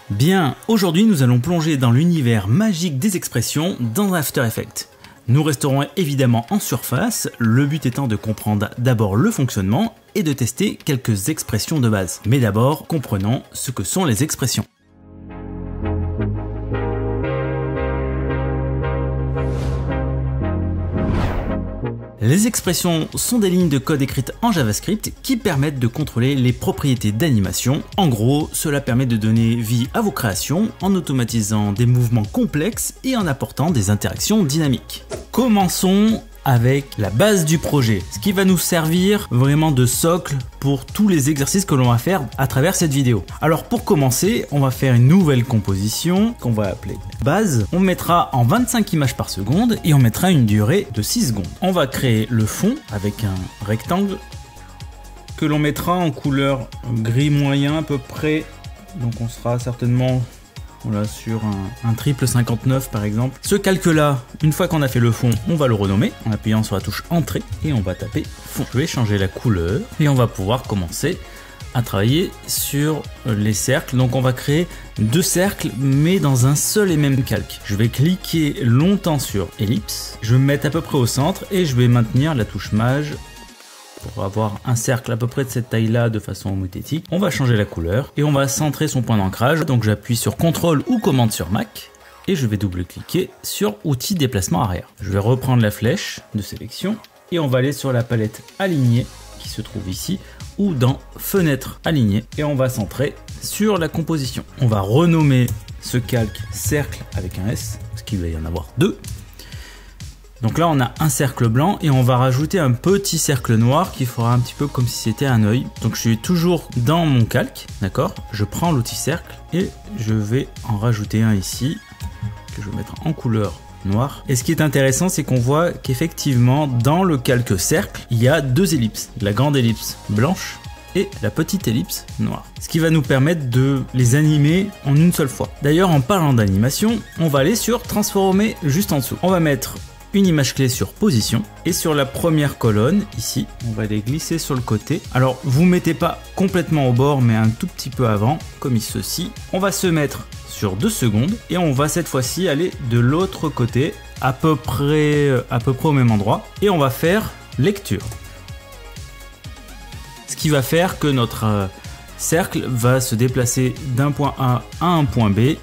Bien, aujourd'hui nous allons plonger dans l'univers magique des expressions dans After Effects. Nous resterons évidemment en surface, le but étant de comprendre d'abord le fonctionnement et de tester quelques expressions de base. Mais d'abord, comprenons ce que sont les expressions. Les expressions sont des lignes de code écrites en JavaScript qui permettent de contrôler les propriétés d'animation. En gros, cela permet de donner vie à vos créations en automatisant des mouvements complexes et en apportant des interactions dynamiques. Commençons avec la base du projet, ce qui va nous servir vraiment de socle pour tous les exercices que l'on va faire à travers cette vidéo. Alors pour commencer, on va faire une nouvelle composition qu'on va appeler base. On mettra en 25 images par seconde et on mettra une durée de 6 secondes. On va créer le fond avec un rectangle que l'on mettra en couleur gris moyen à peu près. Donc on sera certainement sur un triple 59 par exemple. Ce calque là, une fois qu'on a fait le fond, on va le renommer en appuyant sur la touche entrée et on va taper fond. Je vais changer la couleur et on va pouvoir commencer à travailler sur les cercles. Donc on va créer 2 cercles mais dans un seul et même calque. Je vais cliquer longtemps sur ellipse, je vais me mettre à peu près au centre et je vais maintenir la touche maj pour avoir un cercle à peu près de cette taille là de façon homothétique. On va changer la couleur et on va centrer son point d'ancrage. Donc j'appuie sur CTRL ou commande sur Mac et je vais double-cliquer sur outil déplacement arrière. Je vais reprendre la flèche de sélection et on va aller sur la palette alignée qui se trouve ici ou dans fenêtre alignée et on va centrer sur la composition. On va renommer ce calque cercle avec un S parce qu'il va y en avoir 2. Donc là on a un cercle blanc et on va rajouter un petit cercle noir qui fera un petit peu comme si c'était un œil. Donc je suis toujours dans mon calque, d'accord? Je prends l'outil cercle et je vais en rajouter un ici que je vais mettre en couleur noire. Et ce qui est intéressant, c'est qu'on voit qu'effectivement dans le calque cercle, il y a 2 ellipses. La grande ellipse blanche et la petite ellipse noire. Ce qui va nous permettre de les animer en une seule fois. D'ailleurs en parlant d'animation, on va aller sur transformer juste en dessous. On va mettre une image clé sur position et sur la première colonne ici on va les glisser sur le côté. Alors vous mettez pas complètement au bord mais un tout petit peu avant comme ceci. On va se mettre sur 2 secondes et on va cette fois-ci aller de l'autre côté à peu près au même endroit et on va faire lecture, ce qui va faire que notre cercle va se déplacer d'un point A à un point B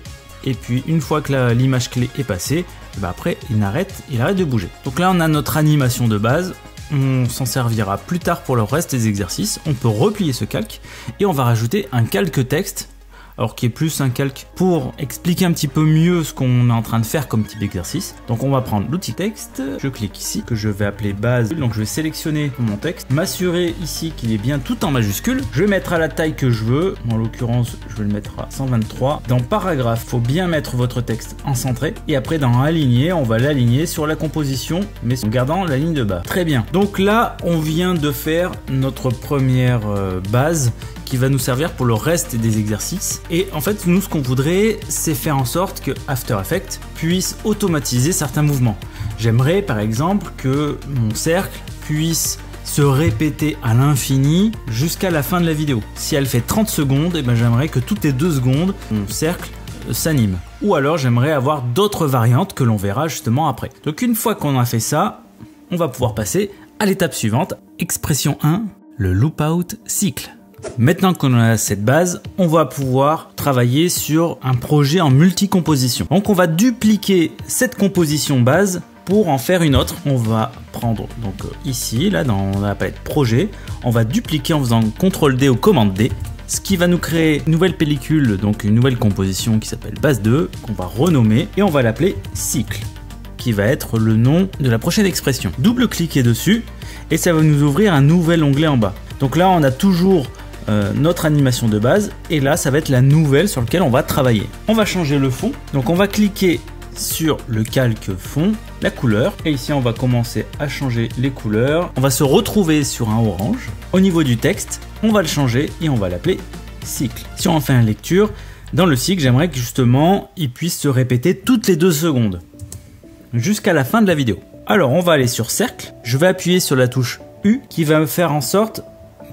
et puis une fois que l'image clé est passée, après il arrête de bouger. Donc là on a notre animation de base, on s'en servira plus tard pour le reste des exercices. On peut replier ce calque et on va rajouter un calque texte, alors qui est plus un calque pour expliquer un petit peu mieux ce qu'on est en train de faire comme type d'exercice. Donc on va prendre l'outil texte, je clique ici, que je vais appeler base, donc je vais sélectionner mon texte, m'assurer ici qu'il est bien tout en majuscule, je vais mettre à la taille que je veux, en l'occurrence je vais le mettre à 123. Dans paragraphe, il faut bien mettre votre texte en centré, et après dans aligner, on va l'aligner sur la composition, mais en gardant la ligne de bas. Très bien, donc là on vient de faire notre première base, qui va nous servir pour le reste des exercices. Et en fait, nous, ce qu'on voudrait, c'est faire en sorte que After Effects puisse automatiser certains mouvements. J'aimerais, par exemple, que mon cercle puisse se répéter à l'infini jusqu'à la fin de la vidéo. Si elle fait 30 secondes, j'aimerais que toutes les 2 secondes, mon cercle s'anime. Ou alors, j'aimerais avoir d'autres variantes que l'on verra justement après. Donc, une fois qu'on a fait ça, on va pouvoir passer à l'étape suivante. Expression 1, le loop-out cycle. Maintenant qu'on a cette base, on va pouvoir travailler sur un projet en multi-composition. Donc on va dupliquer cette composition base pour en faire une autre. On va prendre donc ici, là dans la palette projet, on va dupliquer en faisant CTRL D ou commande D, ce qui va nous créer une nouvelle pellicule, donc une nouvelle composition qui s'appelle base 2, qu'on va renommer et on va l'appeler cycle, qui va être le nom de la prochaine expression. Double-cliquer dessus et ça va nous ouvrir un nouvel onglet en bas. Donc là on a toujours notre animation de base et là ça va être la nouvelle sur laquelle on va travailler. On va changer le fond, donc on va cliquer sur le calque fond, la couleur, et ici on va commencer à changer les couleurs. On va se retrouver sur un orange. Au niveau du texte, on va le changer et on va l'appeler cycle. Si on en fait une lecture, dans le cycle, j'aimerais que justement il puisse se répéter toutes les 2 secondes jusqu'à la fin de la vidéo. Alors on va aller sur cercle, je vais appuyer sur la touche U qui va me faire en sorte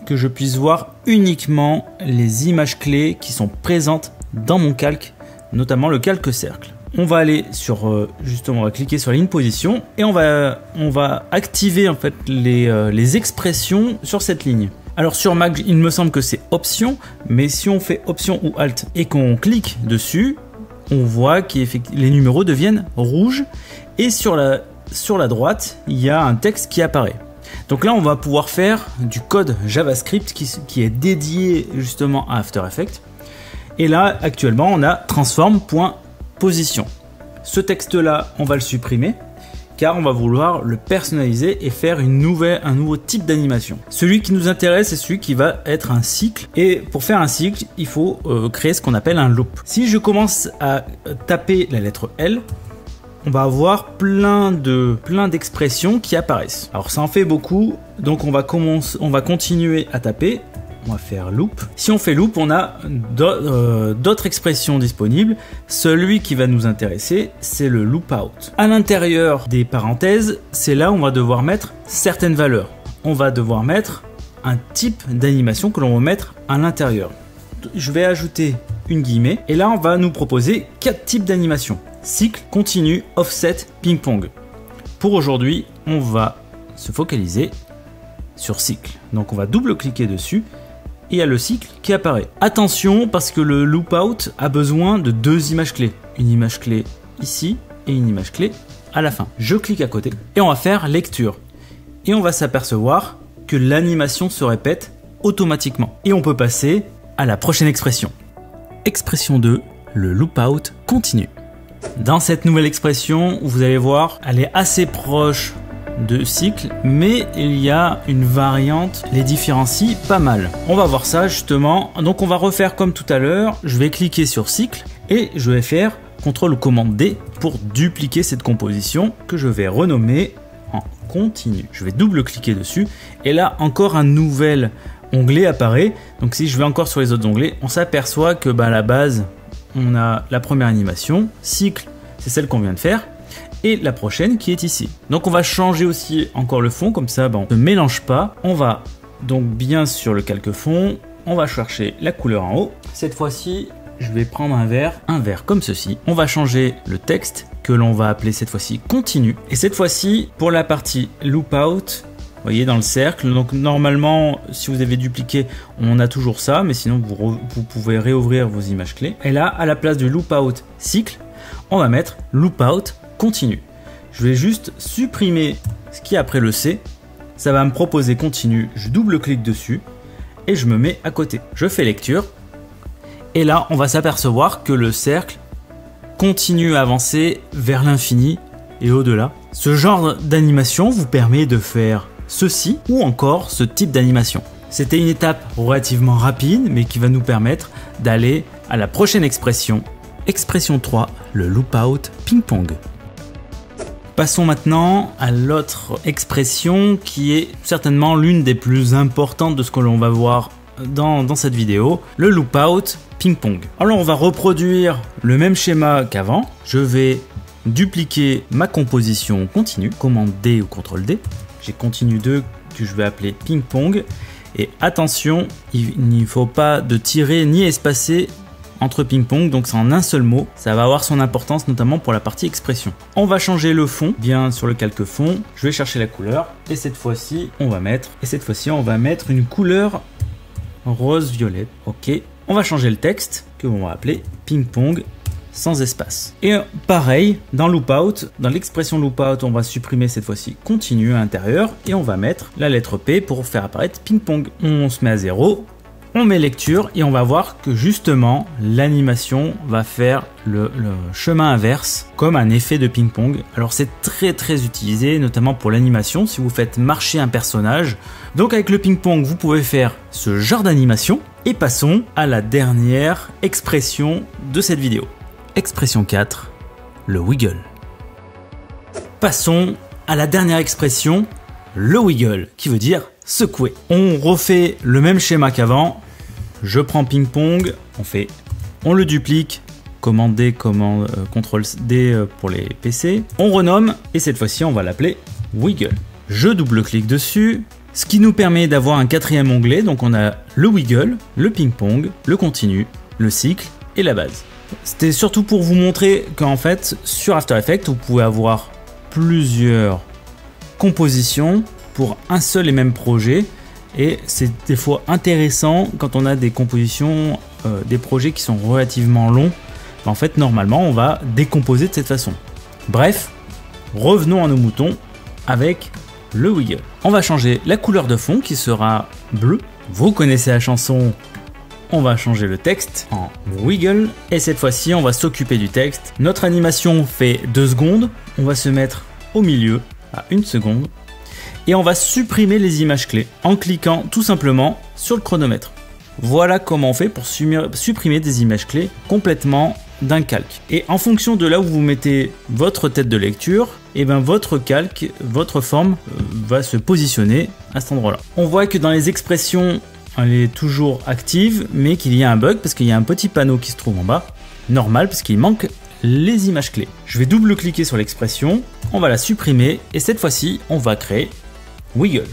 que je puisse voir uniquement les images clés qui sont présentes dans mon calque, notamment le calque cercle. On va aller sur, justement, on va cliquer sur ligne position et on va activer en fait les expressions sur cette ligne. Alors sur Mac, il me semble que c'est option, mais si on fait option ou alt et qu'on clique dessus, on voit que les numéros deviennent rouges et sur la droite, il y a un texte qui apparaît. Donc là, on va pouvoir faire du code JavaScript qui est dédié justement à After Effects. Et là, actuellement, on a transform.position. Ce texte-là, on va le supprimer car on va vouloir le personnaliser et faire un nouveau type d'animation. Celui qui nous intéresse, c'est celui qui va être un cycle. Et pour faire un cycle, il faut créer ce qu'on appelle un loop. Si je commence à taper la lettre L, on va avoir plein d'expressions qui apparaissent. Alors ça en fait beaucoup, donc on va continuer à taper. On va faire loop. Si on fait loop, on a d'autres expressions disponibles. Celui qui va nous intéresser, c'est le loop out. À l'intérieur des parenthèses, c'est là où on va devoir mettre certaines valeurs. On va devoir mettre un type d'animation que l'on va mettre à l'intérieur. Je vais ajouter une guillemets et là on va nous proposer 4 types d'animation. Cycle, continu, offset, ping-pong. Pour aujourd'hui, on va se focaliser sur cycle. Donc on va double-cliquer dessus et il y a le cycle qui apparaît. Attention parce que le loop out a besoin de 2 images clés. Une image clé ici et une image clé à la fin. Je clique à côté et on va faire lecture. Et on va s'apercevoir que l'animation se répète automatiquement. Et on peut passer à la prochaine expression. Expression 2, le loop out continue. Dans cette nouvelle expression, vous allez voir, elle est assez proche de cycle, mais il y a une variante, les différencie pas mal. On va voir ça justement. Donc on va refaire comme tout à l'heure. Je vais cliquer sur cycle et je vais faire CTRL ou commande D pour dupliquer cette composition que je vais renommer en continu. Je vais double-cliquer dessus et là encore un nouvel onglet apparaît. Donc si je vais encore sur les autres onglets, on s'aperçoit que à la base, on a la première animation, cycle, c'est celle qu'on vient de faire. Et la prochaine qui est ici. Donc on va changer aussi encore le fond, comme ça on ne mélange pas. On va donc bien sur le calque fond, on va chercher la couleur en haut. Cette fois-ci, je vais prendre un vert comme ceci. On va changer le texte que l'on va appeler cette fois-ci continu. Et cette fois-ci, pour la partie loop out, vous voyez dans le cercle, donc normalement si vous avez dupliqué on a toujours ça, mais sinon vous pouvez réouvrir vos images clés. Et là à la place du loop out cycle, on va mettre loop out continue. Je vais juste supprimer ce qui est après le C. Ça va me proposer continue. Je double-clique dessus et je me mets à côté. Je fais lecture. Et là, on va s'apercevoir que le cercle continue à avancer vers l'infini et au-delà. Ce genre d'animation vous permet de faire ceci ou encore ce type d'animation. C'était une étape relativement rapide, mais qui va nous permettre d'aller à la prochaine expression. Expression 3, le loop out ping-pong. Passons maintenant à l'autre expression qui est certainement l'une des plus importantes de ce que l'on va voir dans cette vidéo, le loop out ping-pong. Alors on va reproduire le même schéma qu'avant. Je vais dupliquer ma composition continue, commande D ou CTRL D. J'ai continu 2 que je vais appeler ping-pong. Et attention, il n'y faut pas de tirer ni espacer entre ping-pong, donc c'est en un seul mot. Ça va avoir son importance notamment pour la partie expression. On va changer le fond, bien sur le calque fond. Je vais chercher la couleur et cette fois-ci, on va mettre une couleur rose-violet. Ok. On va changer le texte que l'on va appeler ping-pong sans espace. Et pareil, dans loop out, dans l'expression loop out, on va supprimer cette fois-ci continue à l'intérieur et on va mettre la lettre P pour faire apparaître ping-pong. On se met à 0. On met lecture et on va voir que justement l'animation va faire le chemin inverse comme un effet de ping-pong. Alors c'est très utilisé notamment pour l'animation si vous faites marcher un personnage. Donc avec le ping-pong vous pouvez faire ce genre d'animation. Et passons à la dernière expression de cette vidéo. Expression 4, le wiggle. Passons à la dernière expression, le wiggle, qui veut dire secouer. On refait le même schéma qu'avant. Je prends ping-pong, on le duplique, commande D, CTRL D pour les PC. On renomme et cette fois-ci on va l'appeler wiggle. Je double-clique dessus, ce qui nous permet d'avoir un quatrième onglet. Donc on a le wiggle, le ping-pong, le continu, le cycle et la base. C'était surtout pour vous montrer qu'en fait, sur After Effects, vous pouvez avoir plusieurs compositions pour un seul et même projet. Et c'est des fois intéressant quand on a des compositions, des projets qui sont relativement longs. En fait, normalement, on va décomposer de cette façon. Bref, revenons à nos moutons avec le wiggle. On va changer la couleur de fond qui sera bleu. Vous connaissez la chanson, on va changer le texte en wiggle. Et cette fois-ci, on va s'occuper du texte. Notre animation fait 2 secondes. On va se mettre au milieu à 1 seconde. Et on va supprimer les images clés en cliquant tout simplement sur le chronomètre. Voilà comment on fait pour supprimer des images clés complètement d'un calque. Et en fonction de là où vous mettez votre tête de lecture, et ben votre calque, votre forme va se positionner à cet endroit-là. On voit que dans les expressions, elle est toujours active, mais qu'il y a un bug parce qu'il y a un petit panneau qui se trouve en bas. Normal parce qu'il manque les images clés. Je vais double-cliquer sur l'expression, on va la supprimer et cette fois-ci, on va créer wiggle.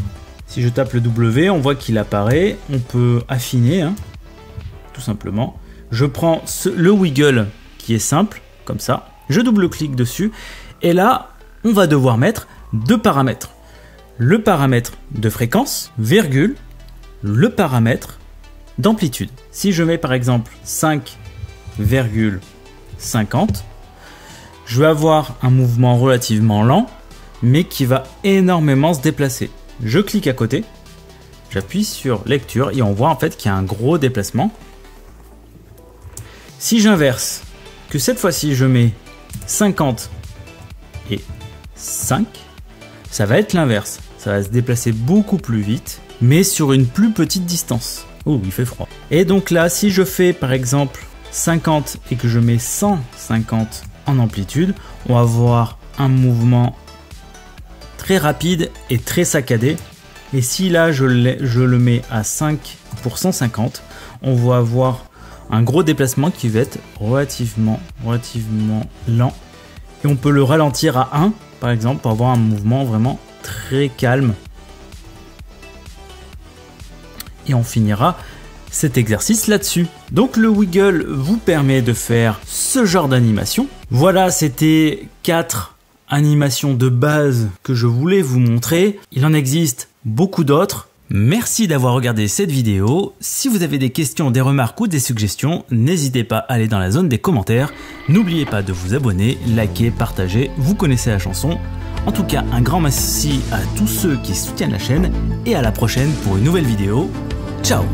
Si je tape le W, on voit qu'il apparaît. On peut affiner, hein, tout simplement. Je prends le wiggle qui est simple, comme ça. Je double-clique dessus. Et là, on va devoir mettre 2 paramètres. Le paramètre de fréquence, virgule, le paramètre d'amplitude. Si je mets par exemple 5,50, je vais avoir un mouvement relativement lent, mais qui va énormément se déplacer. Je clique à côté, j'appuie sur lecture et on voit en fait qu'il y a un gros déplacement. Si j'inverse, que cette fois-ci je mets 50 et 5, ça va être l'inverse. Ça va se déplacer beaucoup plus vite, mais sur une plus petite distance. Oh, il fait froid. Et donc là, si je fais par exemple 50 et que je mets 150 en amplitude, on va avoir un mouvement très rapide et très saccadé. Et si là je le mets à 5 pour 150, on va avoir un gros déplacement qui va être relativement lent. Et on peut le ralentir à 1 par exemple pour avoir un mouvement vraiment très calme. Et on finira cet exercice là-dessus. Donc le wiggle vous permet de faire ce genre d'animation. Voilà, c'était 4 animation de base que je voulais vous montrer. Il en existe beaucoup d'autres. Merci d'avoir regardé cette vidéo. Si vous avez des questions, des remarques ou des suggestions, n'hésitez pas à aller dans la zone des commentaires. N'oubliez pas de vous abonner, liker, partager. Vous connaissez la chanson. En tout cas, un grand merci à tous ceux qui soutiennent la chaîne et à la prochaine pour une nouvelle vidéo. Ciao!